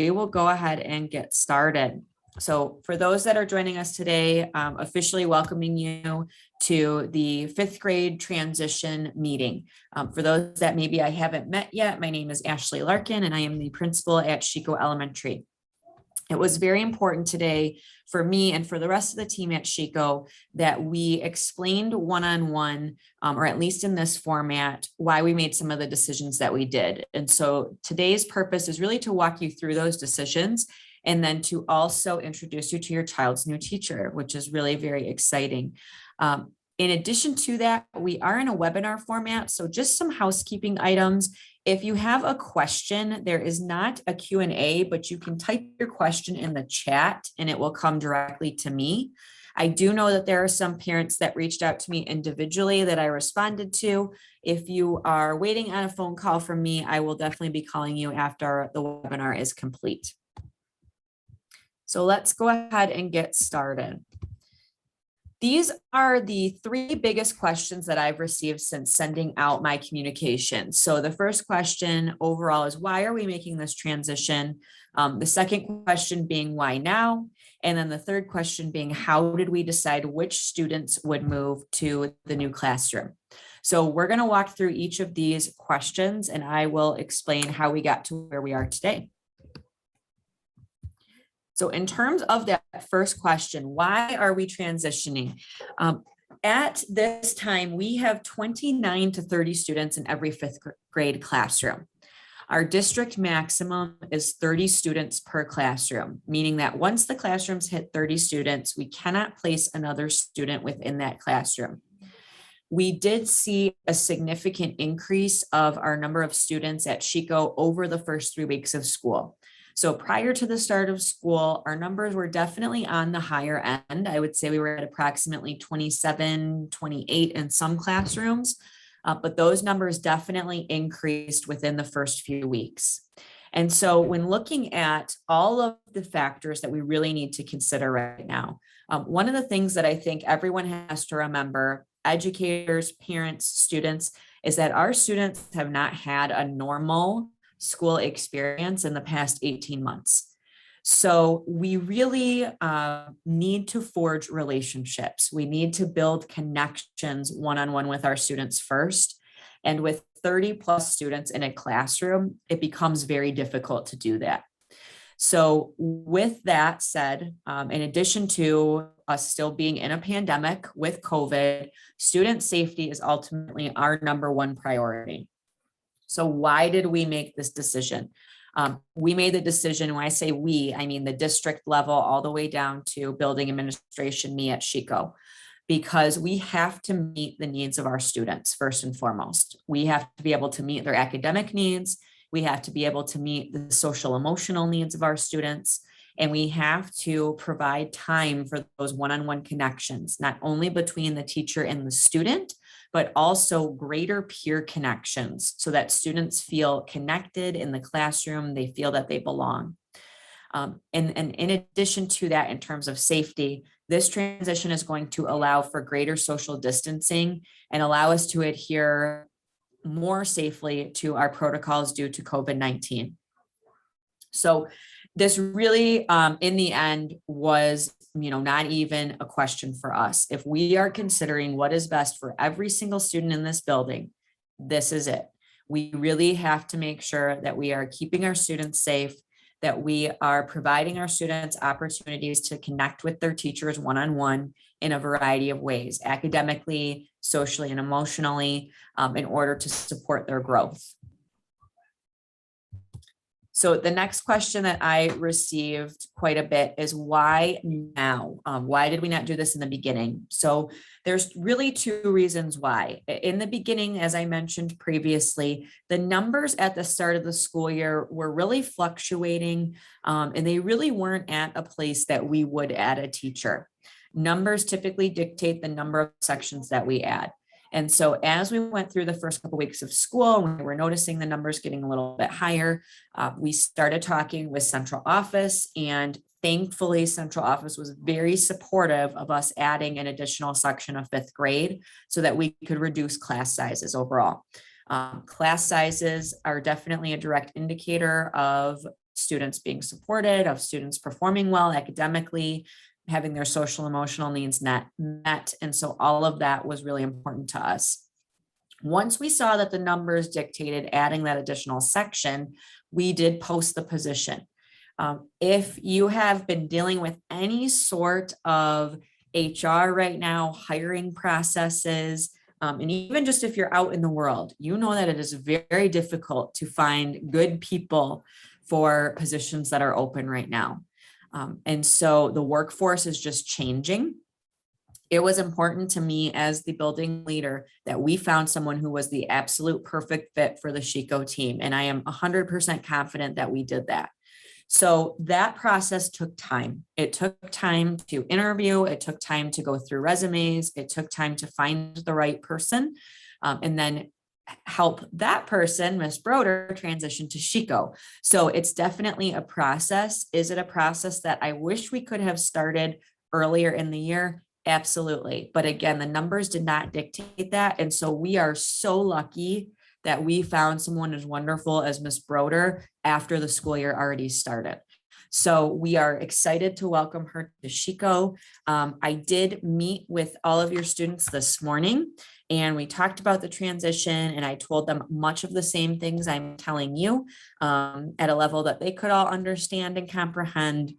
we will go ahead and get started. So for those that are joining us today, officially welcoming you to the fifth grade transition meeting. For those that maybe I haven't met yet, my name is Ashley Larkin and I am the principal at Sheiko Elementary. It was very important today for me and for the rest of the team at Sheiko that we explained one-on-one, or at least in this format, why we made some of the decisions that we did. And so today's purpose is really to walk you through those decisions and then to also introduce you to your child's new teacher, which is really very exciting. In addition to that, we are in a webinar format, so just some housekeeping items. If you have a question, there is not a Q&A, but you can type your question in the chat and it will come directly to me. I do know that there are some parents that reached out to me individually that I responded to. If you are waiting on a phone call from me, I will definitely be calling you after the webinar is complete. So let's go ahead and get started. These are the three biggest questions that I've received since sending out my communication. So the first question overall is, why are we making this transition? The second question being, why now? And then the third question being, how did we decide which students would move to the new classroom? So we're going to walk through each of these questions and I will explain how we got to where we are today. So in terms of that first question, why are we transitioning? At this time, we have 29 to 30 students in every fifth grade classroom. Our district maximum is 30 students per classroom, meaning that once the classrooms hit 30 students, we cannot place another student within that classroom. We did see a significant increase of our number of students at Sheiko over the first 3 weeks of school. So prior to the start of school, our numbers were definitely on the higher end. I would say we were at approximately 27, 28 in some classrooms, but those numbers definitely increased within the first few weeks. And so when looking at all of the factors that we really need to consider right now, one of the things that I think everyone has to remember, educators, parents, students, is that our students have not had a normal school experience in the past 18 months. So we really need to forge relationships. We need to build connections one-on-one with our students first. And with 30 plus students in a classroom, it becomes very difficult to do that. So with that said, in addition to us still being in a pandemic with COVID, student safety is ultimately our number one priority. So why did we make this decision? We made the decision, when I say we, I mean the district level all the way down to building administration, me at Sheiko, because we have to meet the needs of our students first and foremost. We have to be able to meet their academic needs. We have to be able to meet the social emotional needs of our students. And we have to provide time for those one-on-one connections, not only between the teacher and the student, but also greater peer connections so that students feel connected in the classroom, they feel that they belong. And in addition to that, in terms of safety, this transition is going to allow for greater social distancing and allow us to adhere more safely to our protocols due to COVID-19. So this really, in the end, was not even a question for us. If we are considering what is best for every single student in this building, this is it. We really have to make sure that we are keeping our students safe, that we are providing our students opportunities to connect with their teachers one-on-one in a variety of ways, academically, socially, and emotionally, in order to support their growth. So the next question that I received quite a bit is, why now? Why did we not do this in the beginning? So there's really two reasons why. In the beginning, as I mentioned previously, the numbers at the start of the school year were really fluctuating, and they really weren't at a place that we would add a teacher. Numbers typically dictate the number of sections that we add. And so as we went through the first couple of weeks of school, we were noticing the numbers getting a little bit higher. We started talking with central office, and thankfully central office was very supportive of us adding an additional section of fifth grade so that we could reduce class sizes overall. Class sizes are definitely a direct indicator of students being supported, of students performing well academically, having their social emotional needs met. And so all of that was really important to us. Once we saw that the numbers dictated adding that additional section, we did post the position. If you have been dealing with any sort of HR right now, hiring processes, and even just if you're out in the world, you know that it is very difficult to find good people for positions that are open right now. And so the workforce is just changing. It was important to me as the building leader that we found someone who was the absolute perfect fit for the Sheiko team. And I am 100% confident that we did that. So that process took time. It took time to interview. It took time to go through resumes. It took time to find the right person, and then help that person, Miss Broder, transition to Sheiko. So it's definitely a process. Is it a process that I wish we could have started earlier in the year? Absolutely. But again, the numbers did not dictate that. And so we are so lucky that we found someone as wonderful as Miss Broder after the school year already started. So we are excited to welcome her to Sheiko. I did meet with all of your students this morning, and we talked about the transition, and I told them much of the same things I'm telling you, at a level that they could all understand and comprehend.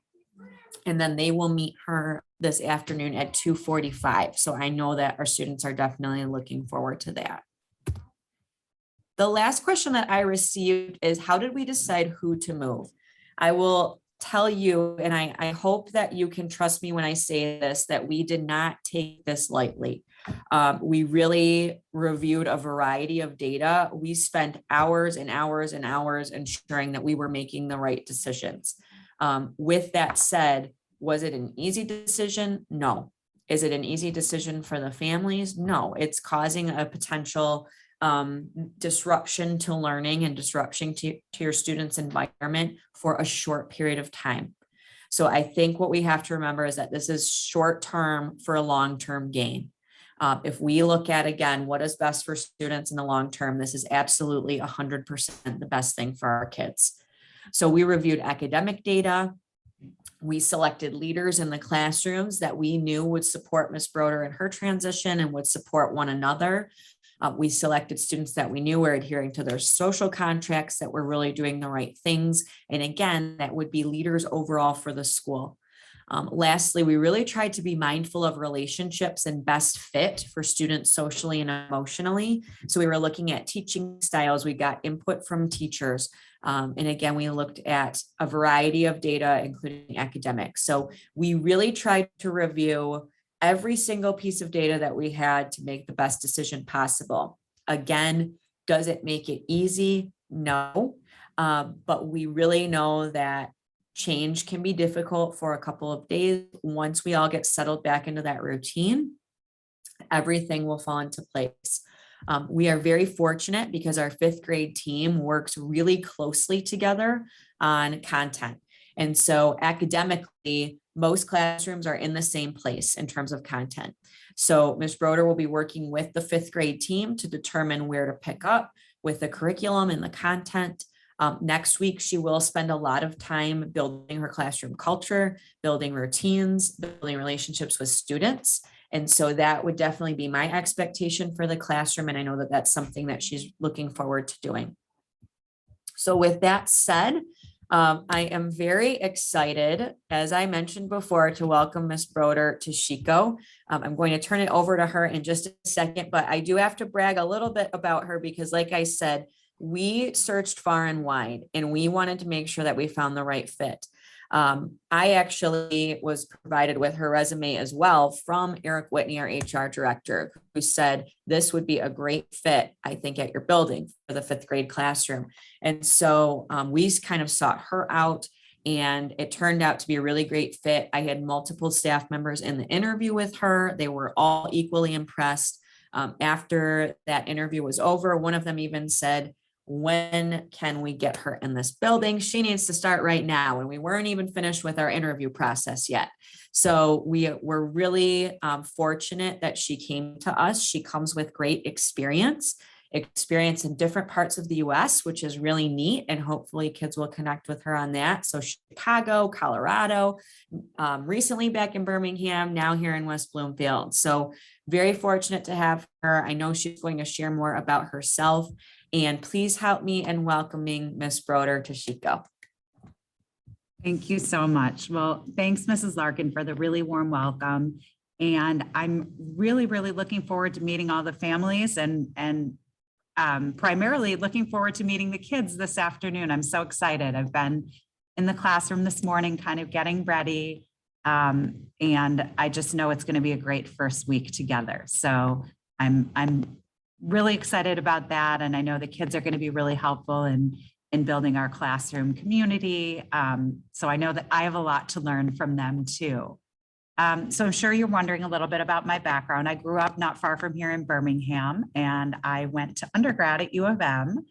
And then they will meet her this afternoon at 2:45. So I know that our students are definitely looking forward to that. The last question that I received is, how did we decide who to move? I will tell you, and I hope that you can trust me when I say this, that we did not take this lightly. We really reviewed a variety of data. We spent hours and hours and hours ensuring that we were making the right decisions. With that said, was it an easy decision? No. Is it an easy decision for the families? No. It's causing a potential disruption to learning and disruption to your students' environment for a short period of time. So I think what we have to remember is that this is short term for a long-term gain. If we look at, again, what is best for students in the long term, this is absolutely 100% the best thing for our kids. So we reviewed academic data. We selected leaders in the classrooms that we knew would support Ms. Broder in her transition and would support one another. We selected students that we knew were adhering to their social contracts, that were really doing the right things. And again, that would be leaders overall for the school. Lastly, we really tried to be mindful of relationships and best fit for students socially and emotionally. So we were looking at teaching styles. We got input from teachers. And again, we looked at a variety of data, including academics. So we really tried to review every single piece of data that we had to make the best decision possible. Again, does it make it easy? No. But we really know that change can be difficult for a couple of days. Once we all get settled back into that routine, everything will fall into place. We are very fortunate because our fifth grade team works really closely together on content. And so academically, most classrooms are in the same place in terms of content. So Ms. Broder will be working with the fifth grade team to determine where to pick up with the curriculum and the content. Next week, she will spend a lot of time building her classroom culture, building routines, building relationships with students. And so that would definitely be my expectation for the classroom. And I know that that's something that she's looking forward to doing. So with that said, I am very excited, as I mentioned before, to welcome Ms. Broder to Sheiko. I'm going to turn it over to her in just a second, but I do have to brag a little bit about her because, like I said, we searched far and wide and we wanted to make sure that we found the right fit. I actually was provided with her resume as well from Eric Whitney, our HR director, who said this would be a great fit, I think, at your building for the fifth grade classroom. And so we kind of sought her out, and it turned out to be a really great fit. I had multiple staff members in the interview with her. They were all equally impressed. After that interview was over, one of them even said, when can we get her in this building? She needs to start right now. And we weren't even finished with our interview process yet. So we were really fortunate that she came to us. She comes with great experience experience in different parts of the US, which is really neat. And hopefully kids will connect with her on that. So Chicago, Colorado, recently back in Birmingham, now here in West Bloomfield. So very fortunate to have her. I know she's going to share more about herself. And please help me in welcoming Miss Broder to Sheiko. Thank you so much. Well, thanks, Mrs. Larkin, for the really warm welcome. And I'm really, really looking forward to meeting all the families and primarily looking forward to meeting the kids this afternoon. I'm so excited. I've been in the classroom this morning, kind of getting ready. And I just know it's going to be a great first week together. So I'm really excited about that. And I know the kids are going to be really helpful in building our classroom community. So I know that I have a lot to learn from them too. So I'm sure you're wondering a little bit about my background. I grew up not far from here in Birmingham, and I went to undergrad at U of M.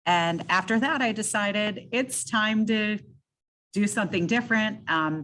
And after that, I decided it's time to do something different. I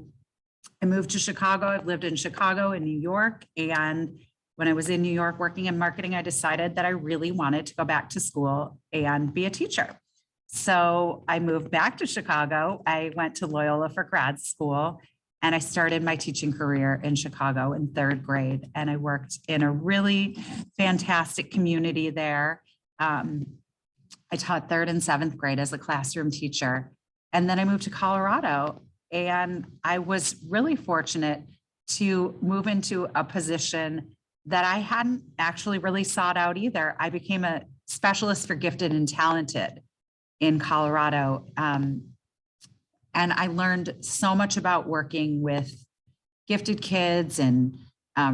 moved to Chicago. I've lived in Chicago and New York. And when I was in New York working in marketing, I decided that I really wanted to go back to school and be a teacher. So I moved back to Chicago. I went to Loyola for grad school, and I started my teaching career in Chicago in third grade. And I worked in a really fantastic community there. I taught third and seventh grade as a classroom teacher. And then I moved to Colorado, and I was really fortunate to move into a position that I hadn't actually really sought out either. I became a specialist for gifted and talented in Colorado. And I learned so much about working with gifted kids and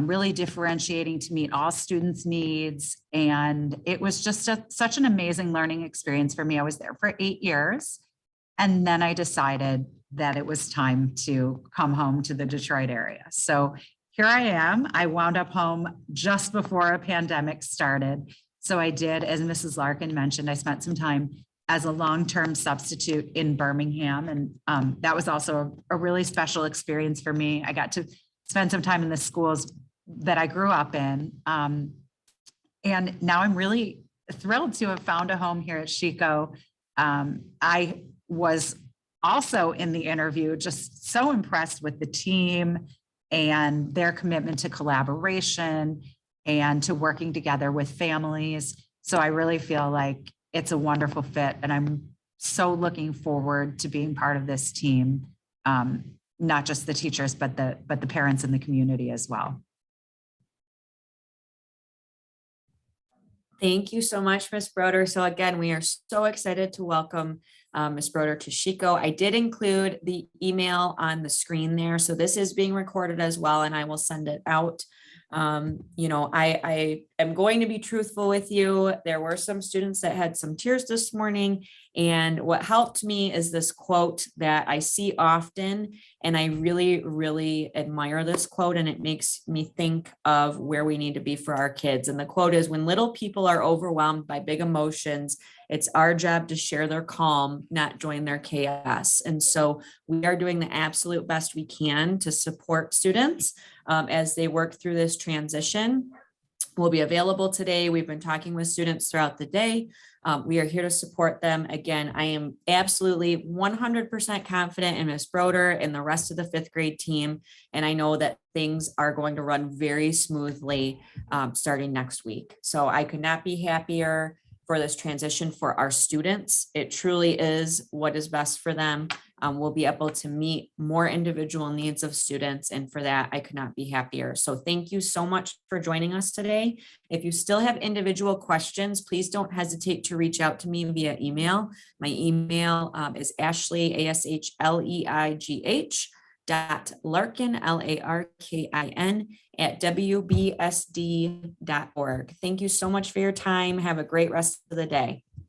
really differentiating to meet all students' needs. And it was just such an amazing learning experience for me. I was there for 8 years. And then I decided that it was time to come home to the Detroit area. So here I am. I wound up home just before a pandemic started. So I did, as Mrs. Larkin mentioned, I spent some time as a long-term substitute in Birmingham. And that was also a really special experience for me. I got to spend some time in the schools that I grew up in. And now I'm really thrilled to have found a home here at Sheiko. I was also in the interview, just so impressed with the team and their commitment to collaboration and to working together with families. So I really feel like it's a wonderful fit, and I'm so looking forward to being part of this team, not just the teachers, but the parents in the community as well. Thank you so much, Ms. Broder. So again, we are so excited to welcome Ms. Broder to Sheiko. I did include the email on the screen there. So this is being recorded as well, and I will send it out. I am going to be truthful with you. There were some students that had some tears this morning. And what helped me is this quote that I see often. And I really, really admire this quote. And it makes me think of where we need to be for our kids. And the quote is, when little people are overwhelmed by big emotions, it's our job to share their calm, not join their chaos. And so we are doing the absolute best we can to support students as they work through this transition. We'll be available today. We've been talking with students throughout the day. We are here to support them. Again, I am absolutely 100% confident in Ms. Broder and the rest of the fifth grade team. And I know that things are going to run very smoothly starting next week. So I could not be happier for this transition for our students. It truly is what is best for them. We'll be able to meet more individual needs of students. And for that, I could not be happier. So thank you so much for joining us today. If you still have individual questions, please don't hesitate to reach out to me via email. My email is Ashley, ASHLEIGH .Larkin, LARKIN @WBSD.org. Thank you so much for your time. Have a great rest of the day.